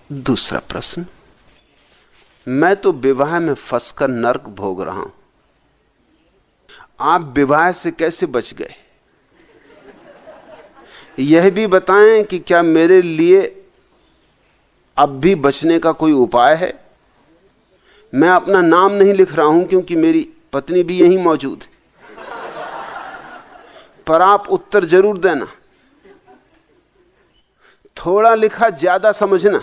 दूसरा प्रश्न, मैं तो विवाह में फंसकर नर्क भोग रहा हूं, आप विवाह से कैसे बच गए? यह भी बताएं कि क्या मेरे लिए अब भी बचने का कोई उपाय है? मैं अपना नाम नहीं लिख रहा हूं क्योंकि मेरी पत्नी भी यहीं मौजूद है, पर आप उत्तर जरूर देना। थोड़ा लिखा ज्यादा समझना।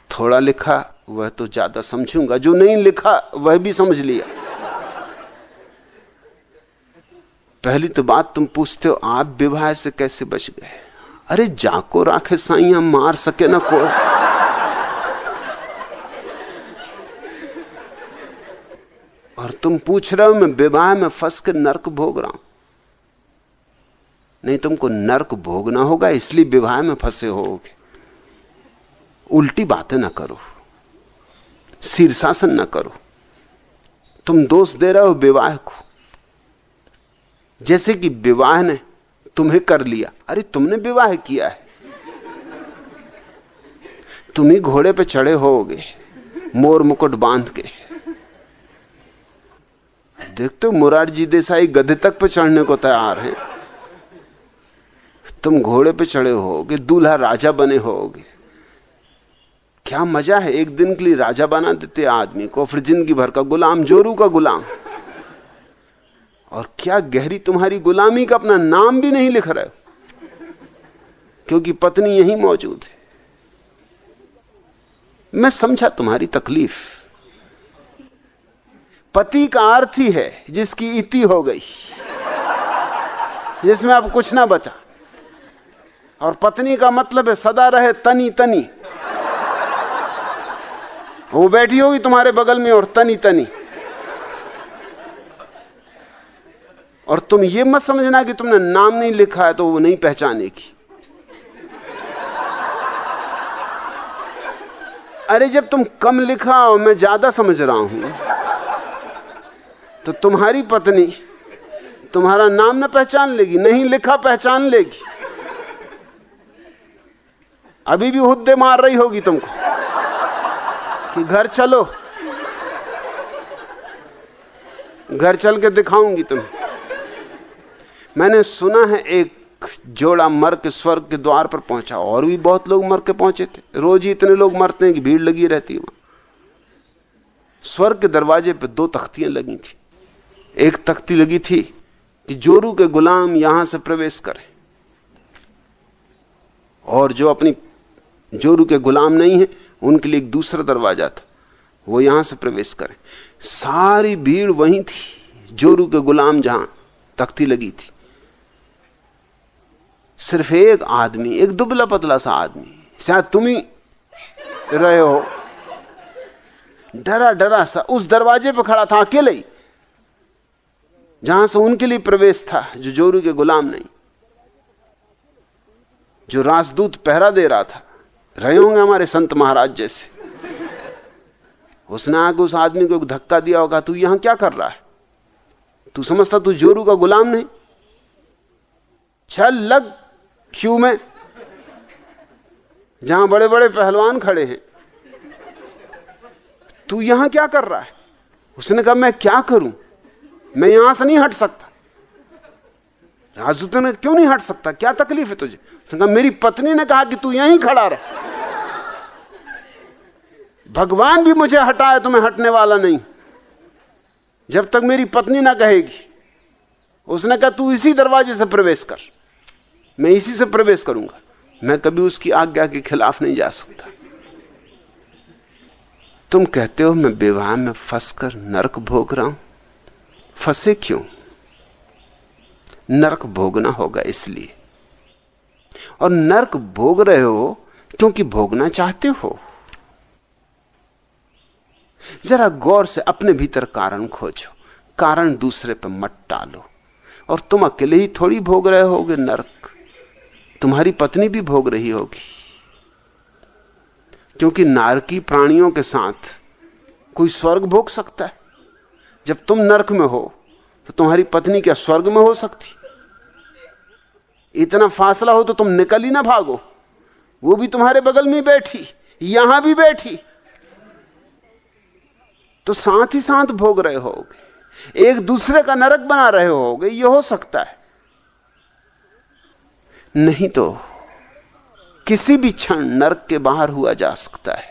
थोड़ा लिखा वह तो ज्यादा समझूंगा, जो नहीं लिखा वह भी समझ लिया। पहली तो बात तुम पूछते हो आप विवाह से कैसे बच गए। अरे जाको राखे साइया, मार सके ना कोई। और तुम पूछ रहे हो मैं विवाह में फंस कर नर्क भोग रहा हूं। नहीं, तुमको नर्क भोगना होगा इसलिए विवाह में फंसे होगे। उल्टी बातें ना करो, शीर्षासन ना करो। तुम दोष दे रहे हो विवाह को, जैसे कि विवाह ने तुम्हें कर लिया। अरे तुमने विवाह किया है, तुम ही घोड़े पे चढ़े होगे मोर मुकुट बांध के। देखते हो मुरारजी देसाई गधे तक पे चढ़ने को तैयार हैं, तुम घोड़े पे चढ़े होगे, दूल्हा राजा बने होगे। क्या मजा है, एक दिन के लिए राजा बना देते आदमी को, फिर जिंदगी भर का गुलाम, जोरू का गुलाम। और क्या गहरी तुम्हारी गुलामी का अपना नाम भी नहीं लिख रहे हो क्योंकि पत्नी यहीं मौजूद है। मैं समझा तुम्हारी तकलीफ। पति का अर्थ ही है जिसकी इति हो गई, जिसमें अब कुछ ना बचा। और पत्नी का मतलब है सदा रहे तनी तनी। वो बैठी होगी तुम्हारे बगल में और तनी तनी। और तुम ये मत समझना कि तुमने नाम नहीं लिखा है तो वो नहीं पहचानेगी। अरे जब तुम कम लिखा और मैं ज्यादा समझ रहा हूं तो तुम्हारी पत्नी तुम्हारा नाम न पहचान लेगी, नहीं लिखा पहचान लेगी। अभी भी हुद्दे मार रही होगी तुमको कि घर चलो, घर चल के दिखाऊंगी तुम्हें। मैंने सुना है एक जोड़ा मर के स्वर्ग के द्वार पर पहुंचा, और भी बहुत लोग मर के पहुंचे थे। रोज ही इतने लोग मरते हैं कि भीड़ लगी रहती है वहां। स्वर्ग के दरवाजे पर 2 तख्तियां लगी थी। एक तख्ती लगी थी कि जोरू के गुलाम यहां से प्रवेश करें, और जो अपनी जोरू के गुलाम नहीं है उनके लिए एक दूसरा दरवाजा था, वो यहां से प्रवेश करें। सारी भीड़ वहीं थी, जोरू के गुलाम जहां तख्ती लगी थी। सिर्फ एक आदमी, एक दुबला पतला सा आदमी, शायद तुम ही रहे हो, डरा डरा सा उस दरवाजे पर खड़ा था, अकेले ही, जहां से उनके लिए प्रवेश था, जो जोरू के गुलाम नहीं। जो राजदूत पहरा दे रहा था, रहे होंगे हमारे संत महाराज जैसे। उसने आके उस आदमी को एक धक्का दिया होगा, तू यहां क्या कर रहा है? तू समझता तू जोरू का गुलाम नहीं? चल लग क्यू में, जहां बड़े बड़े पहलवान खड़े हैं। तू यहां क्या कर रहा है? उसने कहा मैं क्या करूं, मैं यहां से नहीं हट सकता। राजदूत ने, क्यों नहीं हट सकता, क्या तकलीफ है तुझे? उसने कहा मेरी पत्नी ने कहा कि तू यहीं खड़ा रह। भगवान भी मुझे हटाए तो मैं हटने वाला नहीं जब तक मेरी पत्नी ना कहेगी। उसने कहा तू इसी दरवाजे से प्रवेश कर, मैं इसी से प्रवेश करूंगा, मैं कभी उसकी आज्ञा के खिलाफ नहीं जा सकता। तुम कहते हो मैं विवाह में फंसकर नरक भोग रहा हूं। फंसे क्यों? नरक भोगना होगा इसलिए। और नरक भोग रहे हो क्योंकि भोगना चाहते हो। जरा गौर से अपने भीतर कारण खोजो, कारण दूसरे पर मत टालो। और तुम अकेले ही थोड़ी भोग रहे होगे नरक, तुम्हारी पत्नी भी भोग रही होगी। क्योंकि नारकी प्राणियों के साथ कोई स्वर्ग भोग सकता है। जब तुम नरक में हो तो तुम्हारी पत्नी क्या स्वर्ग में हो सकती? इतना फासला हो तो तुम निकल ही ना भागो। वो भी तुम्हारे बगल में बैठी, यहां भी बैठी, तो साथ ही साथ भोग रहे होगे, एक दूसरे का नरक बना रहे होगे। ये हो सकता है, नहीं तो किसी भी क्षण नरक के बाहर हुआ जा सकता है,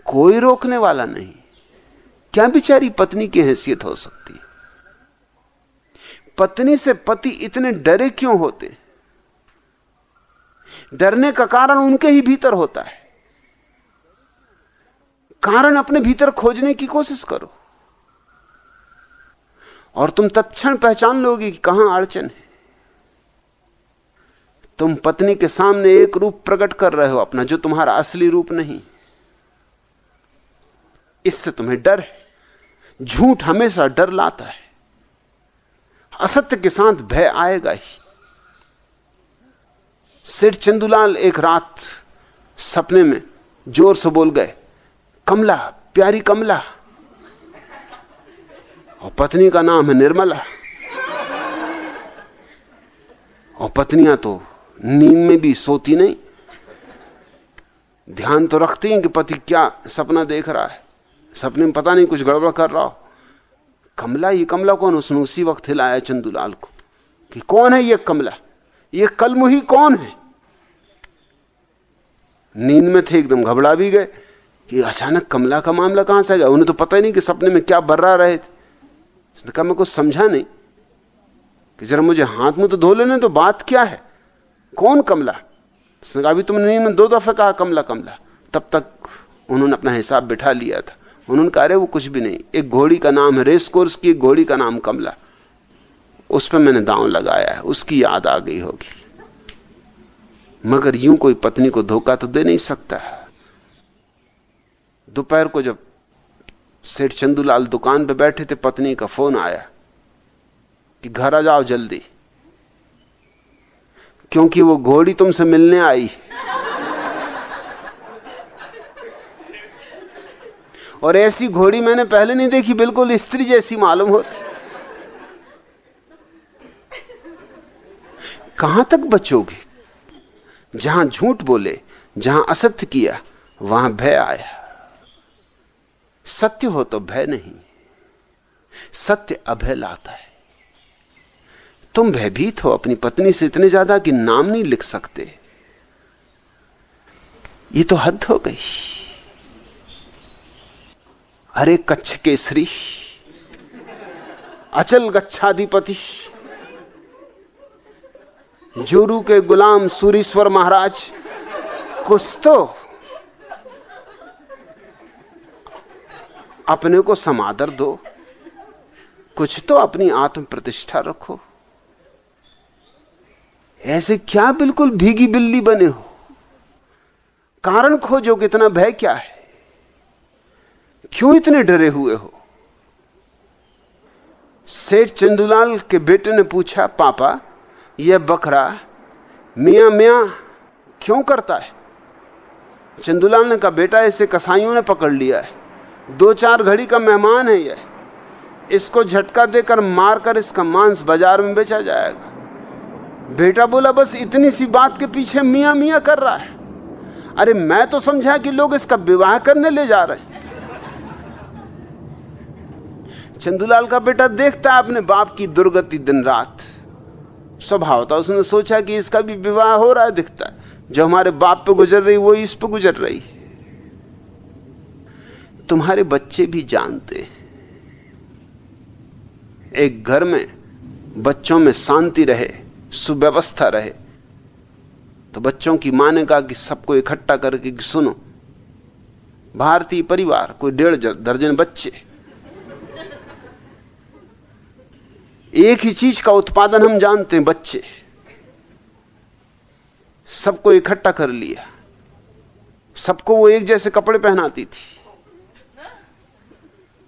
कोई रोकने वाला नहीं। क्या बेचारी पत्नी की हैसियत हो सकती है? पत्नी से पति इतने डरे क्यों होते? डरने का कारण उनके ही भीतर होता है। कारण अपने भीतर खोजने की कोशिश करो और तुम तत्क्षण पहचान लोगे कि कहां अड़चन है। तुम पत्नी के सामने एक रूप प्रकट कर रहे हो अपना, जो तुम्हारा असली रूप नहीं। इससे तुम्हें डर है। झूठ हमेशा डर लाता है, असत्य के साथ भय आएगा ही। सेठ चंदूलाल एक रात सपने में जोर से बोल गए, कमला, प्यारी कमला। और पत्नी का नाम है निर्मला। और पत्नियां तो नींद में भी सोती नहीं, ध्यान तो रखती हैं कि पति क्या सपना देख रहा है। सपने में पता नहीं कुछ गड़बड़ कर रहा हो। कमला, ये कमला कौन? उसने उसी वक्त हिलाया चंदूलाल को कि कौन है ये कमला, ये कलमुही कौन है? नींद में थे, एकदम घबरा भी गए कि अचानक कमला का मामला कहां से आ गया। उन्हें तो पता ही नहीं कि सपने में क्या बर्रा रहे थे। उसने कहा, मैं कुछ समझा नहीं, कि जरा मुझे हाथ मुंह तो धो लेने, तो बात क्या है, कौन कमला? उसने कहा, अभी तुमने नींद में 2 दफे कहा कमला कमला। तब तक उन्होंने अपना हिसाब बिठा लिया था। उन्होंने कहा, अरे वो कुछ भी नहीं, एक घोड़ी का नाम है, रेस कोर्स की एक घोड़ी का नाम कमला, उस पर मैंने दांव लगाया है, उसकी याद आ गई होगी। मगर यूं कोई पत्नी को धोखा तो दे नहीं सकता। दोपहर को जब सेठ चंदूलाल दुकान पे बैठे थे, पत्नी का फोन आया कि घर आ जाओ जल्दी, क्योंकि वो घोड़ी तुमसे मिलने आई। और ऐसी घोड़ी मैंने पहले नहीं देखी, बिल्कुल स्त्री जैसी मालूम होती। कहां तक बचोगे? जहां झूठ बोले, जहां असत्य किया, वहां भय आया। सत्य हो तो भय नहीं, सत्य अभय लाता है। तुम भयभीत हो अपनी पत्नी से इतने ज्यादा कि नाम नहीं लिख सकते। ये तो हद हो गई। अरे कच्छ केसरी, अचल गच्छाधिपति, जोरू के गुलाम सूरीश्वर महाराज, कुछ तो अपने को समादर दो, कुछ तो अपनी आत्म प्रतिष्ठा रखो। ऐसे क्या बिल्कुल भीगी बिल्ली बने हो? कारण खोजो, कितना भय क्या है, क्यों इतने डरे हुए हो? सेठ चंदूलाल के बेटे ने पूछा, पापा यह बकरा मियां मियां क्यों करता है? चंदूलाल ने कहा, बेटा इसे कसाईयों ने पकड़ लिया है, 2-4 घड़ी का मेहमान है यह, इसको झटका देकर मारकर इसका मांस बाजार में बेचा जाएगा। बेटा बोला, बस इतनी सी बात के पीछे मियां मियां कर रहा है। अरे मैं तो समझा कि लोग इसका विवाह करने ले जा रहे हैं। चंदूलाल का बेटा देखता है अपने बाप की दुर्गति दिन रात, स्वभाव था उसने सोचा कि इसका भी विवाह हो रहा है, दिखता है जो हमारे बाप पे गुजर रही वो इस पे गुजर रही। तुम्हारे बच्चे भी जानते हैं, एक घर में बच्चों में शांति रहे, सुव्यवस्था रहे, तो बच्चों की मां ने कहा कि सबको इकट्ठा करके कि सुनो, भारतीय परिवार, कोई 1.5 दर्जन बच्चे, एक ही चीज का उत्पादन हम जानते हैं, बच्चे। सबको इकट्ठा कर लिया, सबको वो एक जैसे कपड़े पहनाती थी।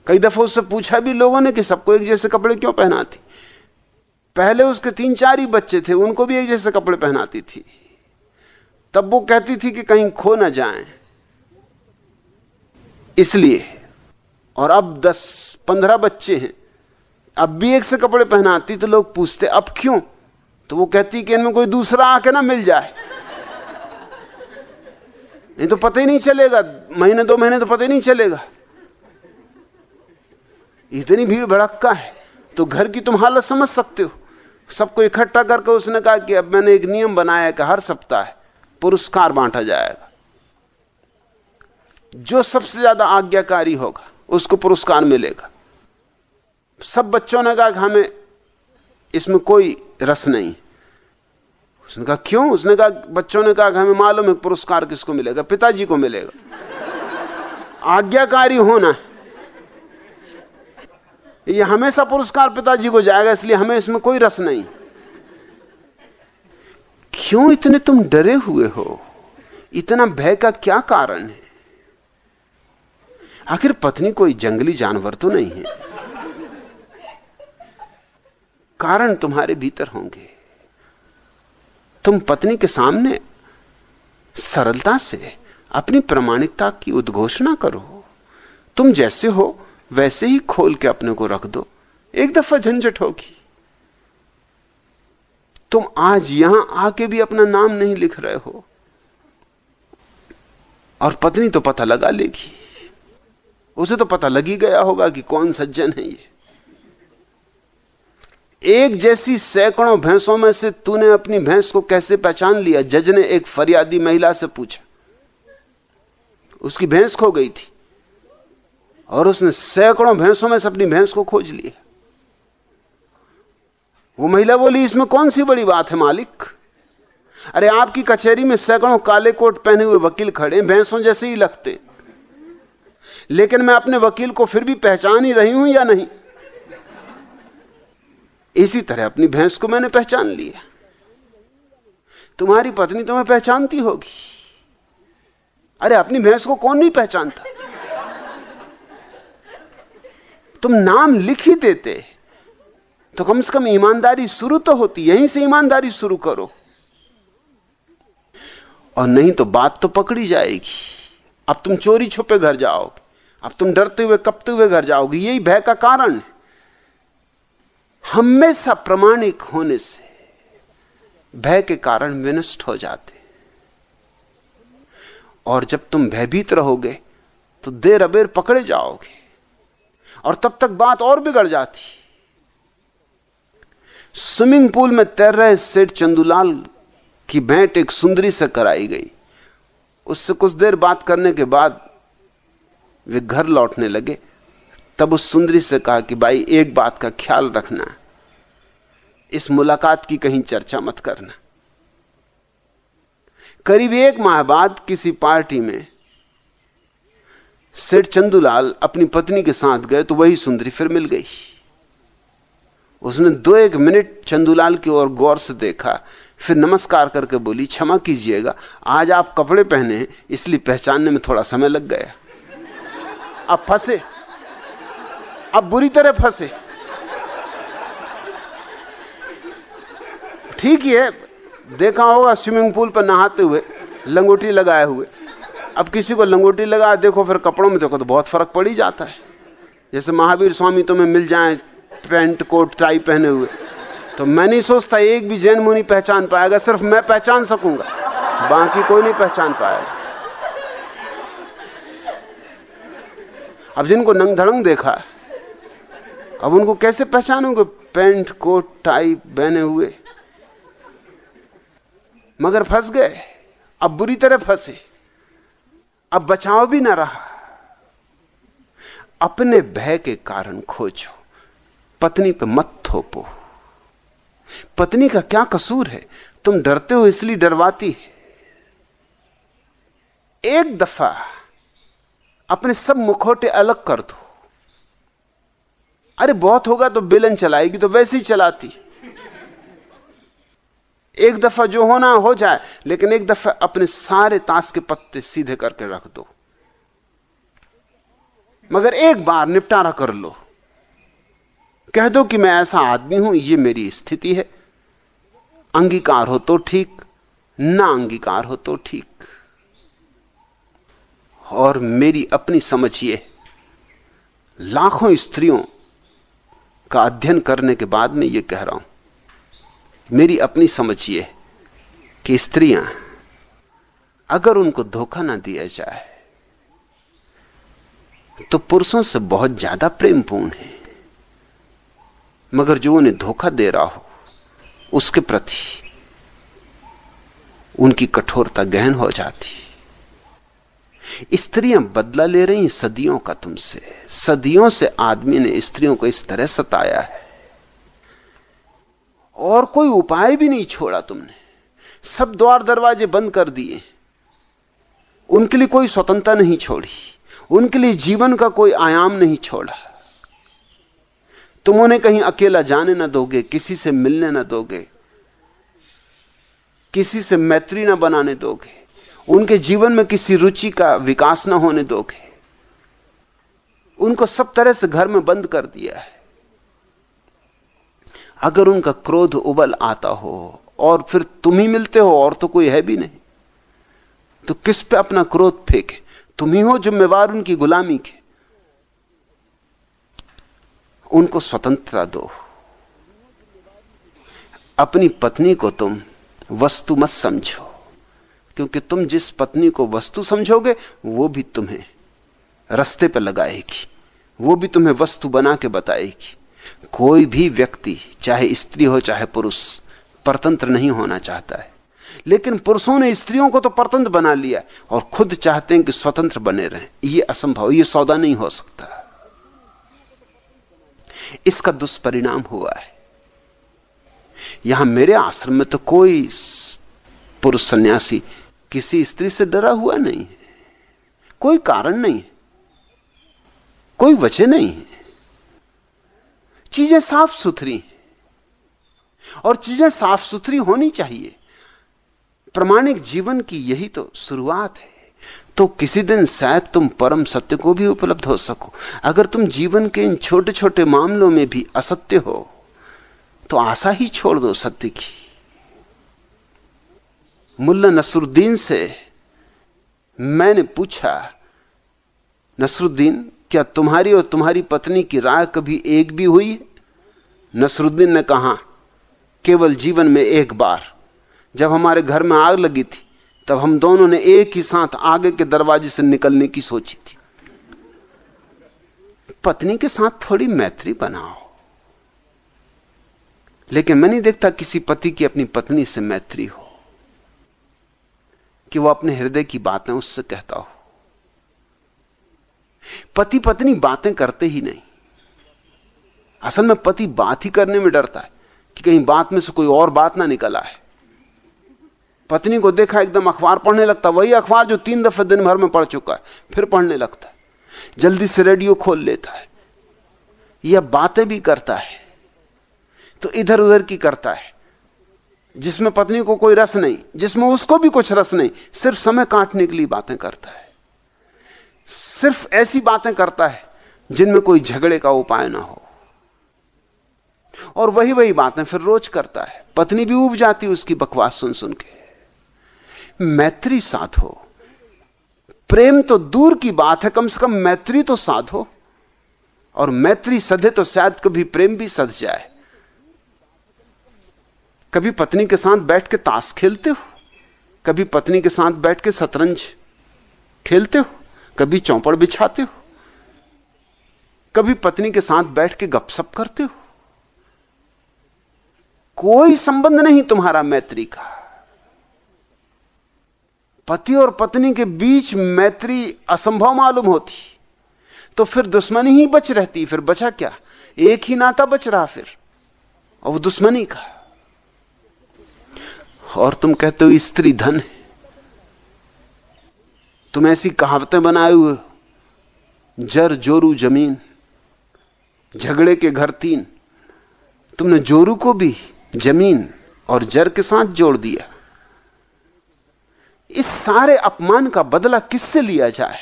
कई दफा उससे पूछा भी लोगों ने कि सबको एक जैसे कपड़े क्यों पहनाती। पहले उसके 3-4 ही बच्चे थे, उनको भी एक जैसे कपड़े पहनाती थी। तब वो कहती थी कि कहीं खो ना जाएं, इसलिए। और अब 10-15 बच्चे हैं, अब भी एक से कपड़े पहनाती, तो लोग पूछते अब क्यों? तो वो कहती कि इनमें कोई दूसरा आके ना मिल जाए, नहीं तो पता ही नहीं चलेगा, महीने 2 महीने तो पता ही नहीं चलेगा, इतनी भीड़ भड़क्का है। तो घर की तुम हालत समझ सकते हो। सबको इकट्ठा करके उसने कहा कि अब मैंने एक नियम बनाया है कि हर सप्ताह पुरस्कार बांटा जाएगा, जो सबसे ज्यादा आज्ञाकारी होगा उसको पुरस्कार मिलेगा। सब बच्चों ने कहा कि हमें इसमें कोई रस नहीं। उसने कहा क्यों? उसने कहा, बच्चों ने कहा कि हमें मालूम है पुरस्कार किसको मिलेगा, पिताजी को मिलेगा। आज्ञाकारी होना है, ये हमेशा पुरस्कार पिताजी को जाएगा, इसलिए हमें इसमें कोई रस नहीं। क्यों इतने तुम डरे हुए हो? इतना भय का क्या कारण है? आखिर पत्नी कोई जंगली जानवर तो नहीं है, कारण तुम्हारे भीतर होंगे। तुम पत्नी के सामने सरलता से अपनी प्रामाणिकता की उद्घोषणा करो। तुम जैसे हो वैसे ही खोल के अपने को रख दो, एक दफा झंझट होगी। तुम आज यहां आके भी अपना नाम नहीं लिख रहे हो, और पत्नी तो पता लगा लेगी, उसे तो पता लग ही गया होगा कि कौन सज्जन है ये। एक जैसी सैकड़ों भैंसों में से तूने अपनी भैंस को कैसे पहचान लिया? जज ने एक फरियादी महिला से पूछा। उसकी भैंस खो गई थी और उसने सैकड़ों भैंसों में से अपनी भैंस को खोज लिया। वो महिला बोली, इसमें कौन सी बड़ी बात है मालिक? अरे आपकी कचहरी में सैकड़ों काले कोट पहने हुए वकील खड़े, भैंसों जैसे ही लगते, लेकिन मैं अपने वकील को फिर भी पहचान ही रही हूं या नहीं? इसी तरह अपनी भैंस को मैंने पहचान लिया। तुम्हारी पत्नी तुम्हें पहचानती होगी। अरे अपनी भैंस को कौन नहीं पहचानता? तुम नाम लिख ही देते तो कम से कम ईमानदारी शुरू तो होती। यहीं से ईमानदारी शुरू करो, और नहीं तो बात तो पकड़ी जाएगी। अब तुम चोरी छुपे घर जाओगे, अब तुम डरते हुए कपते हुए घर जाओगे। यही भय का कारण है। हमेशा प्रामाणिक होने से भय के कारण विनष्ट हो जाते, और जब तुम भयभीत रहोगे तो देर अबेर पकड़े जाओगे, और तब तक बात और बिगड़ जाती। स्विमिंग पूल में तैर रहे सेठ चंदूलाल की भेंट एक सुंदरी से कराई गई। उससे कुछ देर बात करने के बाद वे घर लौटने लगे। तब उस सुंदरी से कहा कि भाई एक बात का ख्याल रखना, इस मुलाकात की कहीं चर्चा मत करना। करीब 1 माह बाद किसी पार्टी में सेठ चंदूलाल अपनी पत्नी के साथ गए तो वही सुंदरी फिर मिल गई। उसने 2-1 मिनट चंदूलाल की ओर गौर से देखा, फिर नमस्कार करके बोली, क्षमा कीजिएगा, आज आप कपड़े पहने हैं इसलिए पहचानने में थोड़ा समय लग गया। अब फंसे, अब बुरी तरह फंसे। ठीक ही है, देखा होगा स्विमिंग पूल पर नहाते हुए लंगोटी लगाए हुए। अब किसी को लंगोटी लगा देखो, फिर कपड़ों में देखो तो बहुत फर्क पड़ ही जाता है। जैसे महावीर स्वामी तुम्हें मिल जाए पैंट कोट टाई पहने हुए, तो मैं नहीं सोचता एक भी जैन मुनि पहचान पाएगा, सिर्फ मैं पहचान सकूंगा, बाकी कोई नहीं पहचान पाएगा। अब जिनको नंग धड़ंग देखा, अब उनको कैसे पहचानोगे पैंट कोट टाई पहने हुए? मगर फंस गए, अब बुरी तरह फंसे, अब बचाव भी ना रहा। अपने भय के कारण खोजो, पत्नी पे मत थोपो। पत्नी का क्या कसूर है? तुम डरते हो इसलिए डरवाती है। एक दफा अपने सब मुखौटे अलग कर दो। अरे बहुत होगा तो बेलन चलाएगी तो वैसे ही चलाती। एक दफा जो होना हो जाए, लेकिन एक दफा अपने सारे ताश के पत्ते सीधे करके रख दो। मगर एक बार निपटारा कर लो, कह दो कि मैं ऐसा आदमी हूं, ये मेरी स्थिति है, अंगीकार हो तो ठीक, ना अंगीकार हो तो ठीक। और मेरी अपनी समझ ये, लाखों स्त्रियों का अध्ययन करने के बाद मैं ये कह रहा हूं मेरी अपनी समझ ये कि स्त्रियां अगर उनको धोखा ना दिया जाए तो पुरुषों से बहुत ज्यादा प्रेमपूर्ण है, मगर जो उन्हें धोखा दे रहा हो उसके प्रति उनकी कठोरता गहन हो जाती। स्त्रियां बदला ले रही सदियों का तुमसे। सदियों से आदमी ने स्त्रियों को इस तरह सताया है और कोई उपाय भी नहीं छोड़ा तुमने। सब द्वार दरवाजे बंद कर दिए, उनके लिए कोई स्वतंत्रता नहीं छोड़ी, उनके लिए जीवन का कोई आयाम नहीं छोड़ा। तुम उन्हें कहीं अकेला जाने ना दोगे, किसी से मिलने ना दोगे, किसी से मैत्री ना बनाने दोगे, उनके जीवन में किसी रुचि का विकास ना होने दोगे। उनको सब तरह से घर में बंद कर दिया है। अगर उनका क्रोध उबल आता हो और फिर तुम ही मिलते हो और तो कोई है भी नहीं, तो किस पे अपना क्रोध फेंके? तुम ही हो जिम्मेवार उनकी गुलामी के। उनको स्वतंत्रता दो। अपनी पत्नी को तुम वस्तु मत समझो, क्योंकि तुम जिस पत्नी को वस्तु समझोगे वो भी तुम्हें रास्ते पर लगाएगी, वो भी तुम्हें वस्तु बना के बताएगी। कोई भी व्यक्ति, चाहे स्त्री हो चाहे पुरुष, परतंत्र नहीं होना चाहता है, लेकिन पुरुषों ने स्त्रियों को तो परतंत्र बना लिया और खुद चाहते हैं कि स्वतंत्र बने रहें। यह असंभव, यह सौदा नहीं हो सकता। इसका दुष्परिणाम हुआ है। यहां मेरे आश्रम में तो कोई पुरुष सन्यासी किसी स्त्री से डरा हुआ नहीं है। कोई कारण नहीं है, कोई वजह नहीं है। चीजें साफ सुथरी हैं और चीजें साफ सुथरी होनी चाहिए। प्रामाणिक जीवन की यही तो शुरुआत है। तो किसी दिन शायद तुम परम सत्य को भी उपलब्ध हो सको। अगर तुम जीवन के इन छोटे छोटे मामलों में भी असत्य हो तो आशा ही छोड़ दो सत्य की। मुल्ला नसरुद्दीन से मैंने पूछा, नसरुद्दीन, क्या तुम्हारी और तुम्हारी पत्नी की राय कभी एक भी हुई है? नसरुद्दीन ने कहा, केवल जीवन में एक बार। जब हमारे घर में आग लगी थी तब हम दोनों ने एक ही साथ आगे के दरवाजे से निकलने की सोची थी। पत्नी के साथ थोड़ी मैत्री बनाओ। लेकिन मैं नहीं देखता किसी पति की अपनी पत्नी से मैत्री हो कि वो अपने हृदय की बातें उससे कहता हो। पति पत्नी बातें करते ही नहीं। असल में पति बात ही करने में डरता है कि कहीं बात में से कोई और बात ना निकल आए। पत्नी को देखा एकदम अखबार पढ़ने लगता, वही अखबार जो 3 दफे दिन भर में पढ़ चुका है, फिर पढ़ने लगता है। जल्दी से रेडियो खोल लेता है, यह बातें भी करता है तो इधर उधर की करता है, जिसमें पत्नी को कोई रस नहीं, जिसमें उसको भी कुछ रस नहीं, सिर्फ समय काटने के लिए बातें करता है। सिर्फ ऐसी बातें करता है जिनमें कोई झगड़े का उपाय ना हो, और वही वही बातें फिर रोज करता है। पत्नी भी ऊब जाती उसकी बकवास सुन सुन के। मैत्री साधो। प्रेम तो दूर की बात है, कम से कम मैत्री तो साधो। और मैत्री सधे तो शायद कभी प्रेम भी सध जाए। कभी पत्नी के साथ बैठ के ताश खेलते हो, कभी पत्नी के साथ बैठ के शतरंज खेलते हो, कभी चौपड़ बिछाते हो, कभी पत्नी के साथ बैठ के गपशप करते हो। कोई संबंध नहीं तुम्हारा मैत्री का। पति और पत्नी के बीच मैत्री असंभव मालूम होती तो फिर दुश्मनी ही बच रहती। फिर बचा क्या? एक ही नाता बच रहा फिर, और वो दुश्मनी का। और तुम कहते हो स्त्री धन है। तुम ऐसी कहावतें बनाए हुए, जर जोरू जमीन, झगड़े के घर 3। तुमने जोरू को भी जमीन और जर के साथ जोड़ दिया। इस सारे अपमान का बदला किससे लिया जाए?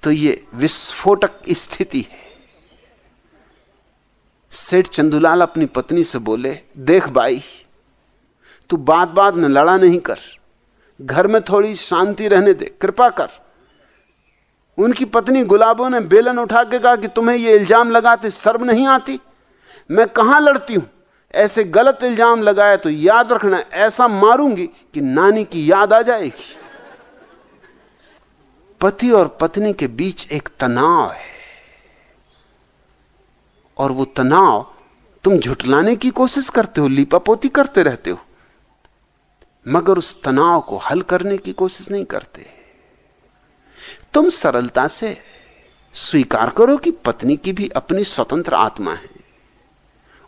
तो ये विस्फोटक स्थिति है। सेठ चंदूलाल अपनी पत्नी से बोले, देख भाई, तू बात बात में लड़ा नहीं कर, घर में थोड़ी शांति रहने दे, कृपा कर। उनकी पत्नी गुलाबों ने बेलन उठा के कहा कि तुम्हें ये इल्जाम लगाते शर्म नहीं आती? मैं कहां लड़ती हूं, ऐसे गलत इल्जाम लगाए तो याद रखना, ऐसा मारूंगी कि नानी की याद आ जाएगी। पति और पत्नी के बीच एक तनाव है, और वो तनाव तुम झुठलाने की कोशिश करते हो, लीपापोती करते रहते हो, मगर उस तनाव को हल करने की कोशिश नहीं करते। तुम सरलता से स्वीकार करो कि पत्नी की भी अपनी स्वतंत्र आत्मा है,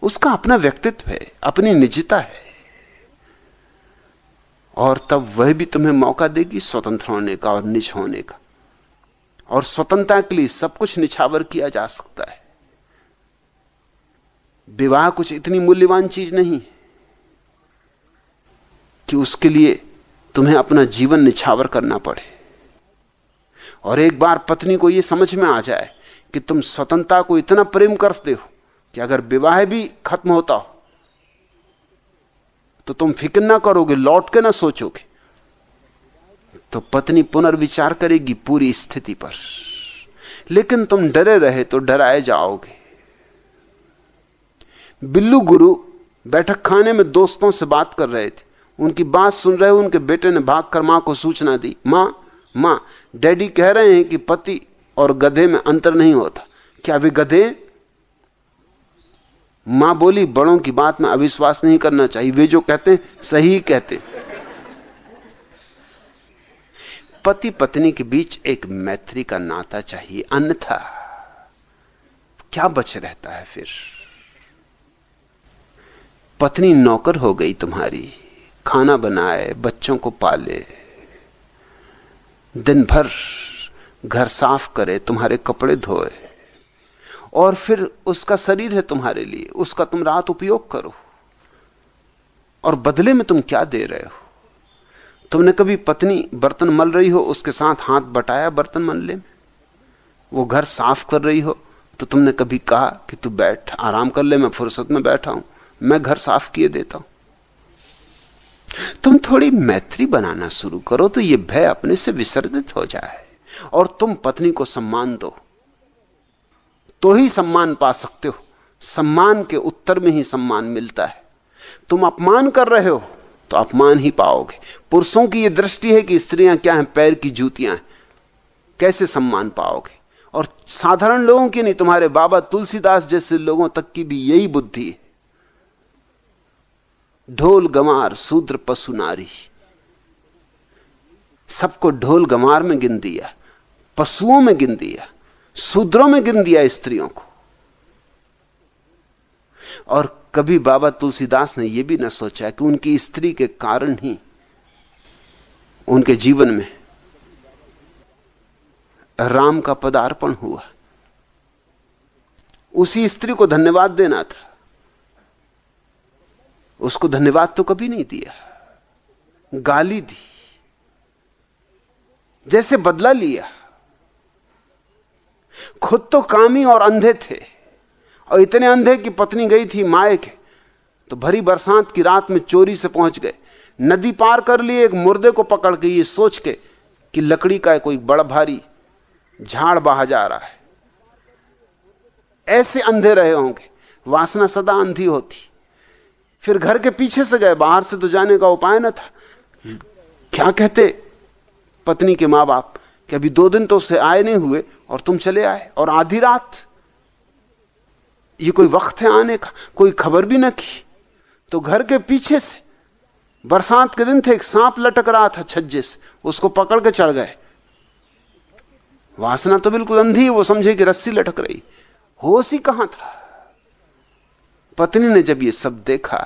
उसका अपना व्यक्तित्व है, अपनी निजता है, और तब वह भी तुम्हें मौका देगी स्वतंत्र होने का और निज होने का। और स्वतंत्रता के लिए सब कुछ निछावर किया जा सकता है। विवाह कुछ इतनी मूल्यवान चीज नहीं कि उसके लिए तुम्हें अपना जीवन निछावर करना पड़े। और एक बार पत्नी को यह समझ में आ जाए कि तुम स्वतंत्रता को इतना प्रेम करते हो कि अगर विवाह भी खत्म होता हो तो तुम फिक्र ना करोगे, लौट के ना सोचोगे, तो पत्नी पुनर्विचार करेगी पूरी स्थिति पर। लेकिन तुम डरे रहे तो डराए जाओगे। बिल्लू गुरु बैठक खाने में दोस्तों से बात कर रहे थे। उनकी बात सुन रहे उनके बेटे ने भागकर मां को सूचना दी, मां डैडी कह रहे हैं कि पति और गधे में अंतर नहीं होता, क्या वे गधे? मां बोली, बड़ों की बात में अविश्वास नहीं करना चाहिए, वे जो कहते हैं सही कहते। पति पत्नी के बीच एक मैत्री का नाता चाहिए, अन्यथा क्या बच रहता है फिर? पत्नी नौकर हो गई तुम्हारी, खाना बनाए, बच्चों को पाले, दिन भर घर साफ करे, तुम्हारे कपड़े धोए, और फिर उसका शरीर है तुम्हारे लिए, उसका तुम रात उपयोग करो, और बदले में तुम क्या दे रहे हो? तुमने कभी पत्नी बर्तन मल रही हो उसके साथ हाथ बटाया बर्तन मलने में? वो घर साफ कर रही हो तो तुमने कभी कहा कि तू बैठ आराम कर ले, मैं फुर्सत में बैठा हूं, मैं घर साफ किए देता हूं? तुम थोड़ी मैत्री बनाना शुरू करो तो ये भय अपने से विसर्जित हो जाए, और तुम पत्नी को सम्मान दो तो ही सम्मान पा सकते हो। सम्मान के उत्तर में ही सम्मान मिलता है। तुम अपमान कर रहे हो तो अपमान ही पाओगे। पुरुषों की यह दृष्टि है कि स्त्रियां क्या हैं, पैर की जूतियां हैं, कैसे सम्मान पाओगे? और साधारण लोगों की नहीं, तुम्हारे बाबा तुलसीदास जैसे लोगों तक की भी यही बुद्धि है। ढोल गमार शूद्र पशु नारी, सबको ढोल गमार में गिन दिया, पशुओं में गिन दिया, शूद्रों में गिन दिया स्त्रियों को। और कभी बाबा तुलसीदास ने यह भी न सोचा कि उनकी स्त्री के कारण ही उनके जीवन में राम का पदार्पण हुआ। उसी स्त्री को धन्यवाद देना था, उसको धन्यवाद तो कभी नहीं दिया, गाली दी, जैसे बदला लिया। खुद तो कामी और अंधे थे, और इतने अंधे कि पत्नी गई थी मायके तो भरी बरसात की रात में चोरी से पहुंच गए, नदी पार कर लिए एक मुर्दे को पकड़ के, ये सोच के कि लकड़ी का कोई बड़ा भारी झाड़ बहा जा रहा है। ऐसे अंधे रहे होंगे, वासना सदा अंधी होती। फिर घर के पीछे से गए, बाहर से तो जाने का उपाय न था। क्या कहते पत्नी के मां बाप कि अभी 2 दिन तो उससे आए नहीं हुए और तुम चले आए, और आधी रात, ये कोई वक्त है आने का? कोई खबर भी न की। तो घर के पीछे से, बरसात के दिन थे, एक सांप लटक रहा था छज्जे से, उसको पकड़ के चढ़ गए। वासना तो बिल्कुल अंधी है, वो समझे कि रस्सी लटक रही, होश ही कहां था। पत्नी ने जब ये सब देखा,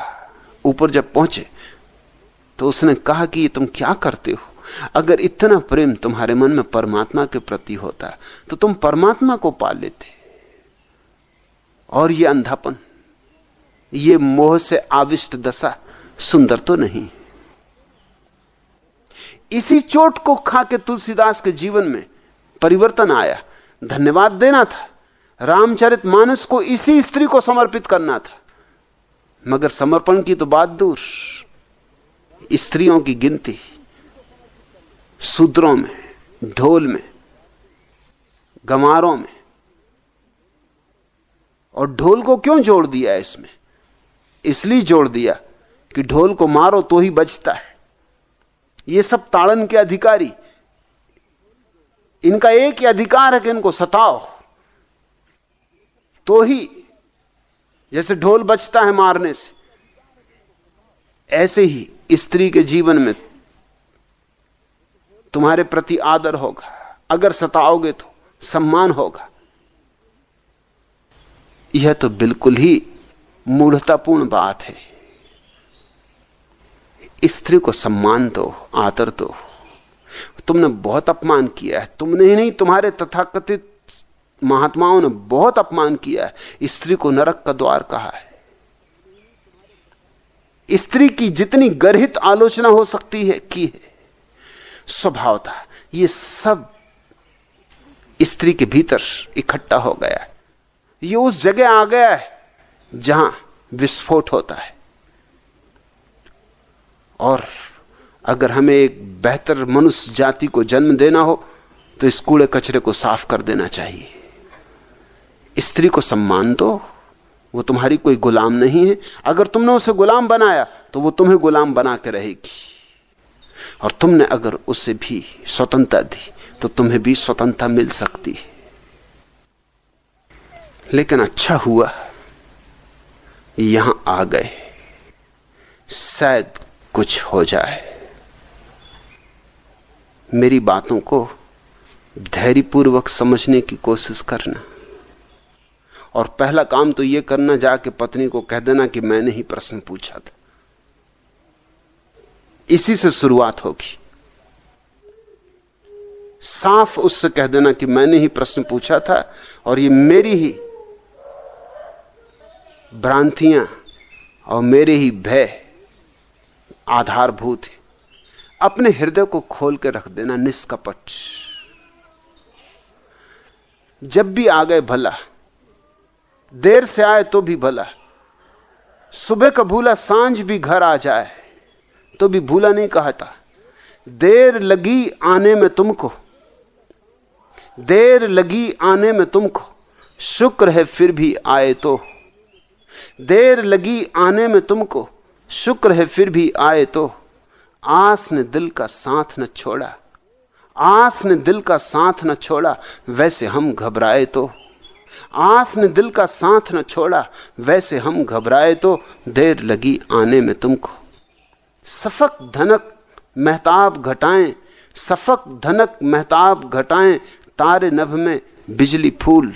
ऊपर जब पहुंचे तो उसने कहा कि ये तुम क्या करते हो? अगर इतना प्रेम तुम्हारे मन में परमात्मा के प्रति होता तो तुम परमात्मा को पा लेते। और ये अंधापन, ये मोह से आविष्ट दशा सुंदर तो नहीं। इसी चोट को खा के तुलसीदास के जीवन में परिवर्तन आया। धन्यवाद देना था, रामचरितमानस को इसी स्त्री को समर्पित करना था, मगर समर्पण की तो बात दूर, स्त्रियों की गिनती शूद्रों में, ढोल में, गमारों में। और ढोल को क्यों जोड़ दिया इसमें? इसलिए जोड़ दिया कि ढोल को मारो तो ही बजता है। ये सब ताड़न के अधिकारी, इनका एक ही अधिकार है कि इनको सताओ तो ही, जैसे ढोल बजता है मारने से, ऐसे ही स्त्री के जीवन में तुम्हारे प्रति आदर होगा। अगर सताओगे तो सम्मान होगा। यह तो बिल्कुल ही मूढ़तापूर्ण बात है। स्त्री को सम्मान दो, आदर दो। तुमने बहुत अपमान किया है, तुमने ही नहीं, तुम्हारे तथाकथित महात्माओं ने बहुत अपमान किया है। स्त्री को नरक का द्वार कहा है। स्त्री की जितनी गर्हित आलोचना हो सकती है की है। स्वभावता ये सब स्त्री के भीतर इकट्ठा हो गया है। ये उस जगह आ गया है जहां विस्फोट होता है। और अगर हमें एक बेहतर मनुष्य जाति को जन्म देना हो तो इस कूड़े कचरे को साफ कर देना चाहिए। स्त्री को सम्मान दो, वो तुम्हारी कोई गुलाम नहीं है। अगर तुमने उसे गुलाम बनाया तो वो तुम्हें गुलाम बना के रहेगी, और तुमने अगर उसे भी स्वतंत्रता दी तो तुम्हें भी स्वतंत्रता मिल सकती है। लेकिन अच्छा हुआ यहां आ गए, शायद कुछ हो जाए। मेरी बातों को धैर्यपूर्वक समझने की कोशिश करना, और पहला काम तो यह करना, जाके पत्नी को कह देना कि मैंने ही प्रश्न पूछा था। इसी से शुरुआत होगी। साफ उससे कह देना कि मैंने ही प्रश्न पूछा था और ये मेरी ही भ्रांतियां और मेरे ही भय आधारभूत है। अपने हृदय को खोल के रख देना निष्कपट। जब भी आ गए भला, देर से आए तो भी भला, सुबह का भूला सांझ भी घर आ जाए तो भी भूला नहीं कहता। देर लगी आने में तुमको, देर लगी आने में तुमको, शुक्र है फिर भी आए तो। देर लगी आने में तुमको, शुक्र है फिर भी आए तो। आस ने दिल का साथ न छोड़ा, आस ने दिल का साथ न छोड़ा, वैसे हम घबराए तो। आस ने दिल का साथ न छोड़ा, वैसे हम घबराए तो। देर लगी आने में तुमको। सफक धनक महताब घटाएं, सफक धनक महताब घटाएं, तारे नभ में बिजली फूल।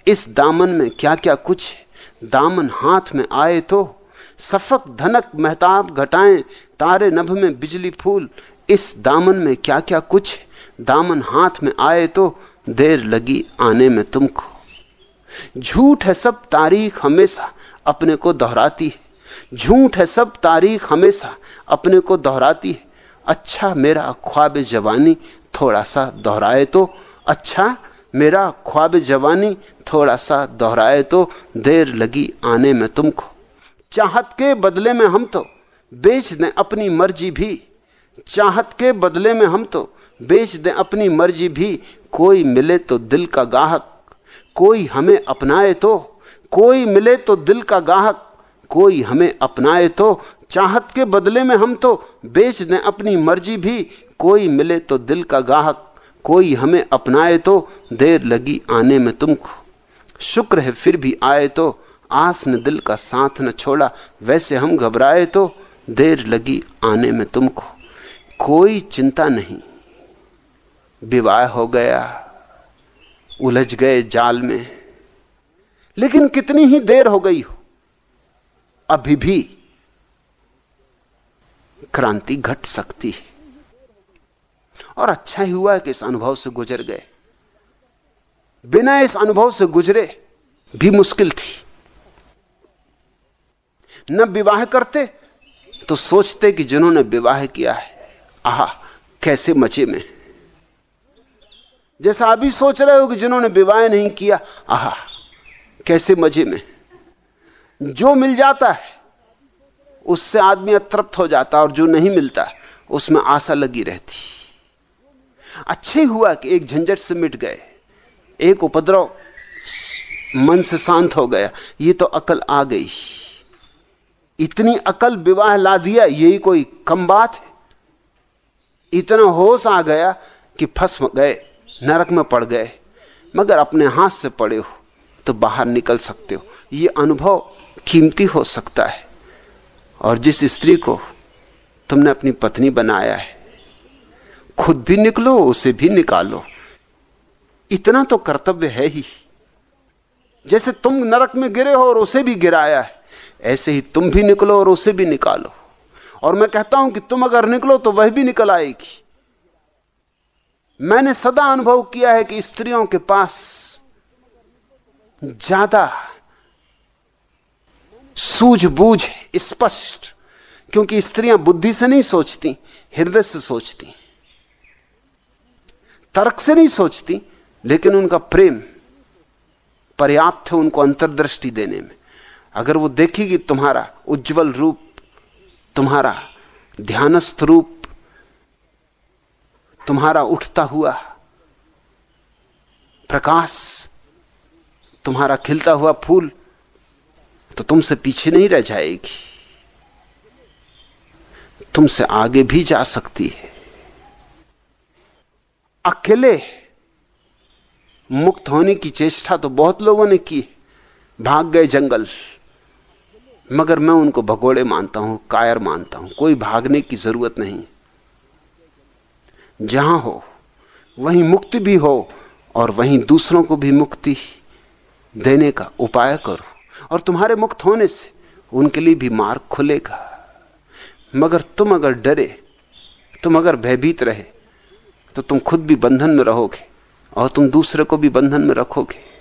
इस दामन में क्या क्या कुछ है, दामन हाथ में आए तो। सफक धनक महताब घटाएं, तारे नभ में बिजली फूल। इस दामन में क्या क्या कुछ है, दामन हाथ में आए तो। देर लगी आने में तुमको। झूठ है सब तारीख हमेशा अपने को दोहराती है, झूठ है सब तारीख हमेशा अपने को दोहराती है। अच्छा मेरा ख्वाब जवानी थोड़ा सा दोहराए तो, अच्छा मेरा ख्वाब जवानी थोड़ा सा दोहराए तो। देर लगी आने में तुमको। चाहत के बदले में हम तो बेच दें अपनी मर्जी भी, चाहत के बदले में हम तो बेच दें अपनी मर्जी भी। कोई मिले तो दिल का गाहक, कोई हमें अपनाए तो। कोई मिले तो दिल का गाहक, कोई हमें अपनाए तो। चाहत के बदले में हम तो बेच दें अपनी मर्जी भी। कोई मिले तो दिल का गाहक, कोई हमें अपनाए तो। देर लगी आने में तुमको, शुक्र है फिर भी आए तो। आस ने दिल का साथ न छोड़ा, वैसे हम घबराए तो। देर लगी आने में तुमको। कोई चिंता नहीं, विवाह हो गया, उलझ गए जाल में। लेकिन कितनी ही देर हो गई हो, अभी भी क्रांति घट सकती है। और अच्छा ही हुआ कि इस अनुभव से गुजर गए। बिना इस अनुभव से गुजरे भी मुश्किल थी। न विवाह करते तो सोचते कि जिन्होंने विवाह किया है, आहा कैसे मजे में। जैसा अभी सोच रहे हो कि जिन्होंने विवाह नहीं किया, आहा कैसे मजे में। जो मिल जाता है उससे आदमी अतृप्त हो जाता, और जो नहीं मिलता उसमें आशा लगी रहती। अच्छे हुआ कि एक झंझट से मिट गए, एक उपद्रव मन से शांत हो गया। ये तो अकल आ गई। इतनी अकल विवाह ला दिया, यही कोई कम बात है? इतना होश आ गया कि फंस गए, नरक में पड़ गए, मगर अपने हाथ से पड़े हो तो बाहर निकल सकते हो। ये अनुभव कीमती हो सकता है। और जिस स्त्री को तुमने अपनी पत्नी बनाया है, खुद भी निकलो, उसे भी निकालो। इतना तो कर्तव्य है ही। जैसे तुम नरक में गिरे हो और उसे भी गिराया है, ऐसे ही तुम भी निकलो और उसे भी निकालो। और मैं कहता हूं कि तुम अगर निकलो तो वह भी निकल आएगी। मैंने सदा अनुभव किया है कि स्त्रियों के पास ज्यादा सूझबूझ स्पष्ट, क्योंकि स्त्रियां बुद्धि से नहीं सोचती, हृदय से सोचती, तर्क से नहीं सोचती, लेकिन उनका प्रेम पर्याप्त है उनको अंतर्दृष्टि देने में। अगर वो देखेगी तुम्हारा उज्जवल रूप, तुम्हारा ध्यानस्थ रूप, तुम्हारा उठता हुआ प्रकाश, तुम्हारा खिलता हुआ फूल, तो तुमसे पीछे नहीं रह जाएगी, तुमसे आगे भी जा सकती है। अकेले मुक्त होने की चेष्टा तो बहुत लोगों ने की, भाग गए जंगल, मगर मैं उनको भगोड़े मानता हूं, कायर मानता हूं। कोई भागने की जरूरत नहीं। जहां हो वहीं मुक्ति भी हो और वहीं दूसरों को भी मुक्ति देने का उपाय करो, और तुम्हारे मुक्त होने से उनके लिए भी मार्ग खुलेगा। मगर तुम अगर डरे, तुम अगर भयभीत रहे, तो तुम खुद भी बंधन में रहोगे और तुम दूसरे को भी बंधन में रखोगे।